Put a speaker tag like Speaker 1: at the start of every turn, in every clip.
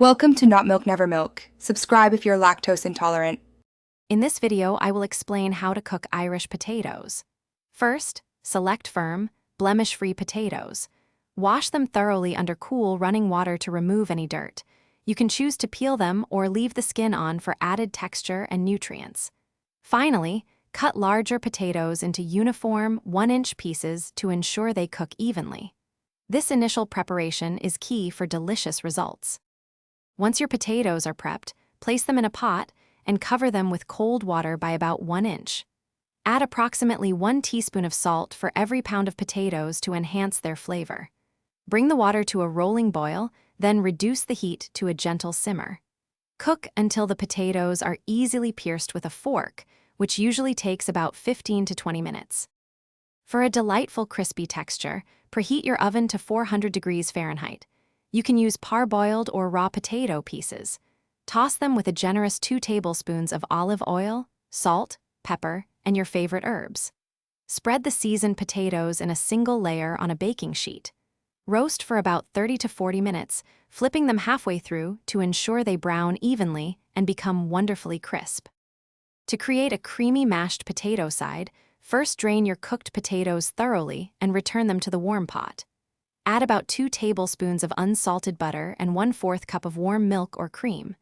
Speaker 1: Welcome to Not Milk Never Milk. Subscribe if you're lactose intolerant.
Speaker 2: In this video, I will explain how to cook Irish potatoes. First, select firm, blemish-free potatoes. Wash them thoroughly under cool, running water to remove any dirt. You can choose to peel them or leave the skin on for added texture and nutrients. Finally, cut larger potatoes into uniform, 1-inch pieces to ensure they cook evenly. This initial preparation is key for delicious results. Once your potatoes are prepped, place them in a pot and cover them with cold water by about 1 inch. Add approximately 1 teaspoon of salt for every pound of potatoes to enhance their flavor. Bring the water to a rolling boil, then reduce the heat to a gentle simmer. Cook until the potatoes are easily pierced with a fork, which usually takes about 15 to 20 minutes. For a delightful crispy texture, preheat your oven to 400 degrees Fahrenheit. You can use parboiled or raw potato pieces. Toss them with a generous 2 tablespoons of olive oil, salt, pepper, and your favorite herbs. Spread the seasoned potatoes in a single layer on a baking sheet. Roast for about 30 to 40 minutes, flipping them halfway through to ensure they brown evenly and become wonderfully crisp. To create a creamy mashed potato side, first drain your cooked potatoes thoroughly and return them to the warm pot. Add about 2 tablespoons of unsalted butter and 1/4 cup of warm milk or cream.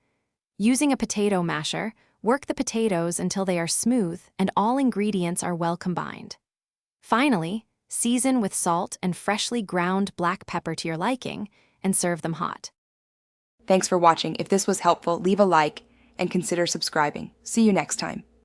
Speaker 2: Using a potato masher, work the potatoes until they are smooth and all ingredients are well combined. Finally, season with salt and freshly ground black pepper to your liking and serve them hot.
Speaker 1: Thanks for watching. If this was helpful, leave a like and consider subscribing. See you next time.